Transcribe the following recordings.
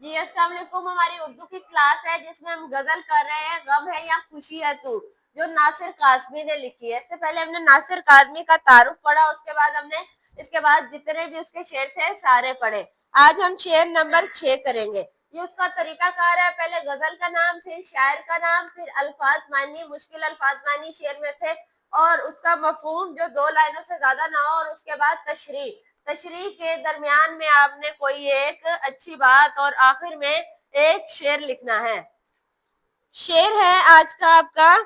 जी अस्सलाम वालेकुम। हमारी उर्दू की क्लास है जिसमें हम गजल कर रहे हैं, गम है या खुशी है तू, जो नासिर काज़मी ने लिखी है। इससे पहले हमने नासिर काज़मी का तारुफ पढ़ा, उसके बाद हमने इसके बाद जितने भी उसके शेर थे सारे पढ़े। आज हम शेर नंबर 6 करेंगे। ये उसका तरीकाकार है, पहले गजल का नाम, फिर शायर का नाम, फिर अल्फाज मानी, मुश्किल अल्फाज मानी शेर में थे, और उसका मफहूम जो 2 लाइनों से ज्यादा ना हो, और उसके बाद तशरीह। तशरीह के दरमियान में आपने कोई एक अच्छी बात और आखिर में एक शेर लिखना है। शेर है आज का आपका,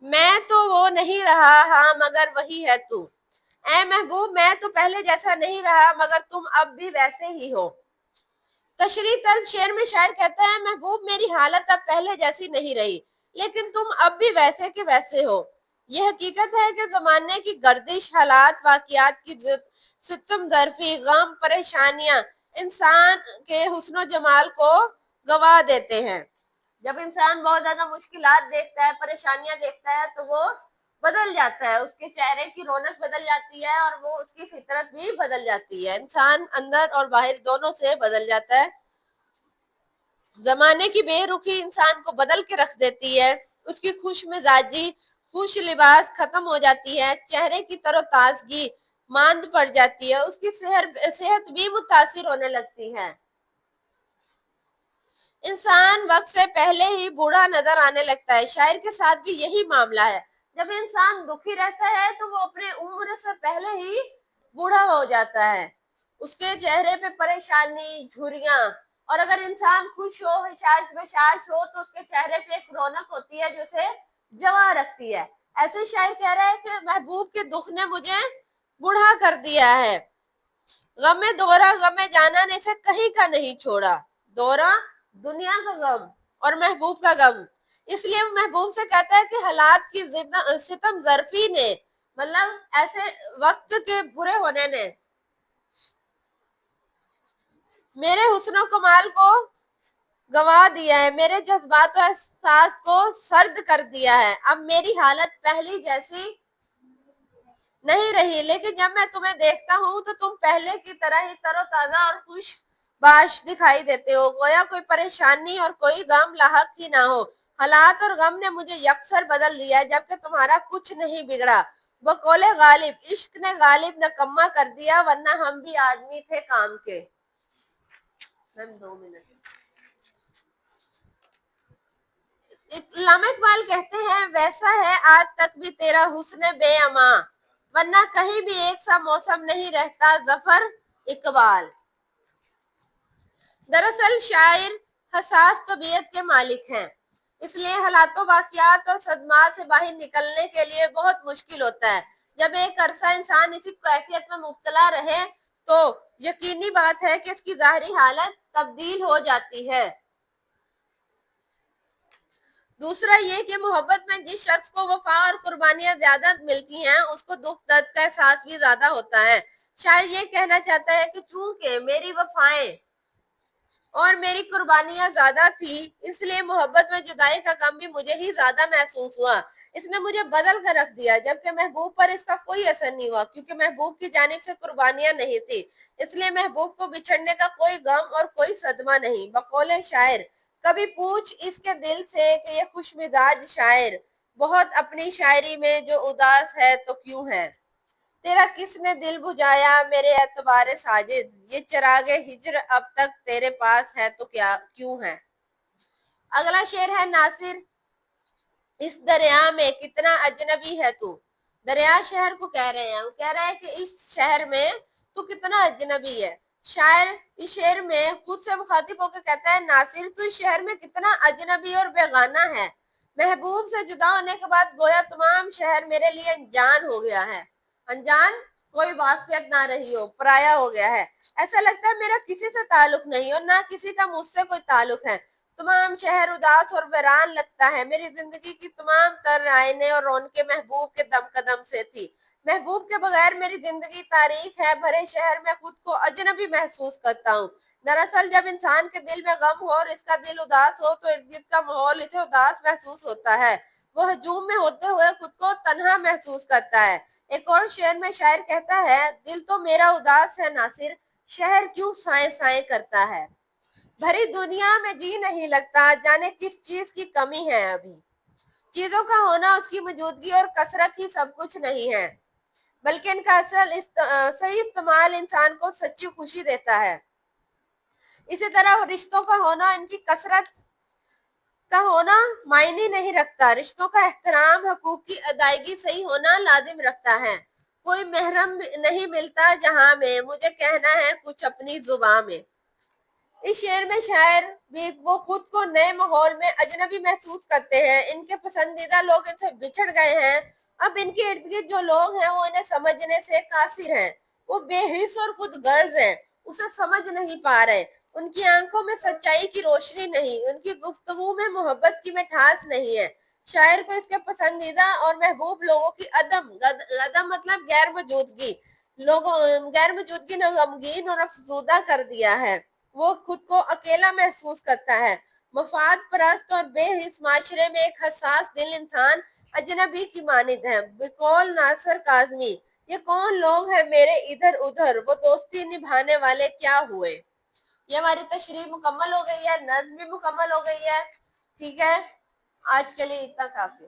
मैं तो वो नहीं रहा हाँ मगर वही है तू। ऐ महबूब, मैं तो पहले जैसा नहीं रहा मगर तुम अब भी वैसे ही हो। तशरीह तलब शेर में शायर कहता है, महबूब मेरी हालत अब पहले जैसी नहीं रही, लेकिन तुम अब भी वैसे के वैसे हो। यह हकीकत है कि जमाने की गर्दिश, हालात, वाकयात की सितम दरफी, गम, परेशानियां इंसान के हुस्न जमाल को गवा देते हैं। जब इंसान बहुत ज्यादा मुश्किलात देखता है, परेशानियां देखता है, तो वो बदल जाता है, उसके चेहरे की रौनक बदल जाती है और वो उसकी फितरत भी बदल जाती है। इंसान अंदर और बाहर दोनों से बदल जाता है। जमाने की बेरुखी इंसान को बदल के रख देती है, उसकी खुश मिजाजी, खुश लिबास खत्म हो जाती है, चेहरे की तरोताजगी मांद पड़ जाती है, उसकी सेहत भी मुतासिर होने लगती है। इंसान वक्त से पहले ही बूढ़ा नजर आने लगता है। शायर के साथ भी यही मामला है। जब इंसान दुखी रहता है तो वो अपने उम्र से पहले ही बूढ़ा हो जाता है, उसके चेहरे पे परेशानी, झुर्रियां। और अगर इंसान खुश हो, हिशाश बशाश हो, तो उसके चेहरे पे एक रौनक होती है जो उसे जवा रखती है। ऐसे शायर कह रहा है कि महबूब के दुख ने मुझे बूढ़ा कर दिया है। गमे दोहरा गमे जाना ने इसे कहीं का नहीं छोड़ा। दोहरा दुनिया का गम और महबूब का गम। इसलिए वो महबूब से कहता है कि हालात की सितम जरफी ने, मतलब ऐसे वक्त के बुरे होने ने मेरे हुस्न कमाल को गवा दिया है, मेरे जज्बात और एहसास को सर्द कर दिया है। अब मेरी हालत पहली जैसी नहीं रही, लेकिन जब मैं तुम्हें देखता हूँ तो तुम पहले की तरह ही तरोताजा और खुश बाश दिखाई देते हो, गोया कोई परेशानी और कोई गम लाहक ही ना हो। हालात और गम ने मुझे यकसर बदल दिया है, जबकि तुम्हारा कुछ नहीं बिगड़ा। बकौले गालिब इश्क ने गालिब नकम्मा कर दिया, वरना हम भी आदमी थे काम के। Ma'am 2 minute. अल्लामा इकबाल कहते हैं, वैसा है आज तक भी तेरा हुस्न बेअमा, वरना कहीं भी एक सा मौसम नहीं रहता जफर इकबाल। दरअसल शायर हसास तबीयत के मालिक हैं, इसलिए हालातों, वाकयात और सदमात से बाहर निकलने के लिए बहुत मुश्किल होता है। जब एक अरसा इंसान इसी कैफियत में मुब्तला रहे तो यकीनी बात है कि उसकी ज़ाहिरी हालत तब्दील हो जाती है। दूसरा ये कि मोहब्बत में जिस शख्स को वफा और कुर्बानियां ज्यादा मिलती हैं, उसको दुख दर्द का एहसास भी ज्यादा होता है। शायद ये कहना चाहता है कि चूंकि मेरी वफाएं और मेरी कुर्बानियां ज्यादा थी, इसलिए मोहब्बत में जुदाई का गम भी मुझे ही ज्यादा महसूस हुआ। इसने मुझे बदल कर रख दिया, जबकि महबूब पर इसका कोई असर नहीं हुआ, क्योंकि महबूब की जानिब से कुर्बानियां नहीं थी, इसलिए महबूब को बिछड़ने का कोई गम और कोई सदमा नहीं। बकौले शायर, कभी पूछ इसके दिल से कि ये खुशमिजाज शायर बहुत अपनी शायरी में जो उदास है तो क्यों है। तेरा किसने दिल बुझाया मेरे एतबारे साजिद, ये चिरागे हिजर अब तक तेरे पास है तो क्या क्यों है। अगला शेर है नासिर, इस दरिया में कितना अजनबी है तू। दरिया शहर को कह रहे हैं, वो कह रहा है कि इस शहर में तू कितना अजनबी है। शायर इस शेर में खुद से मुखातिब होकर कहता है, नासिर तू इस शहर में कितना अजनबी और बेगाना है। महबूब से जुदा होने के बाद गोया तमाम शहर मेरे लिए अनजान हो गया है। अनजान, कोई वाकफियत ना रही हो, पराया हो गया है। ऐसा लगता है मेरा किसी से ताल्लुक नहीं और ना किसी का मुझसे कोई ताल्लुक है। तमाम शहर उदास और वीरान लगता है। मेरी जिंदगी की तमाम तर रायने और रौनकें महबूब के दम कदम से थी। महबूब के बगैर मेरी जिंदगी तारीख है, भरे शहर में खुद को अजनबी महसूस करता हूँ। दरअसल जब इंसान के दिल में गम हो और इसका दिल उदास हो तो इर्द गिर्द का माहौल इसे उदास महसूस होता है। वो हजूम में होते हुए खुद को तन्हा महसूस करता है। एक और शेर में शायर कहता है, दिल तो मेरा उदास है नासिर, शहर क्यों साए साए करता है, भरी दुनिया में जी नहीं लगता, जाने किस चीज की कमी है अभी। चीजों का होना, उसकी मौजूदगी और कसरत ही सब कुछ नहीं है, बल्कि इनका सही इस्तेमाल इंसान को सच्ची खुशी देता है। इसी तरह रिश्तों का होना, इनकी कसरत का होना मायने नहीं रखता। रिश्तों का एहतराम, हकूक की अदायगी सही होना लाजिम रखता है। कोई महरम नहीं मिलता जहां में मुझे कहना है कुछ अपनी जुबान में। इस शेर में शायर भी वो खुद को नए माहौल में अजनबी महसूस करते हैं। इनके पसंदीदा लोग इनसे बिछड़ गए हैं। अब इनके इर्द गिर्द जो लोग हैं वो इन्हें समझने से कासिर हैं। वो बेहिस और खुद गर्ज हैं, उसे समझ नहीं पा रहे। उनकी आंखों में सच्चाई की रोशनी नहीं, उनकी गुफ्तगू में मोहब्बत की मिठास नहीं है। शायर को इसके पसंदीदा और महबूब लोगों की अदम मतलब गैर मौजूदगी, लोगों गैर मौजूदगी ने गमगीन और अफसुदा कर दिया है। वो खुद को अकेला महसूस करता है। मफाद परस्त और बेहिस माशरे में एक हसास दिल इंसान अजनबी की मानिद है। बिकौल नासर काजमी, ये कौन लोग हैं मेरे इधर उधर, वो दोस्ती निभाने वाले क्या हुए। ये हमारी तशरीह मुकम्मल हो गई है, नज्म भी मुकम्मल हो गई है। ठीक है, आज के लिए इतना काफी।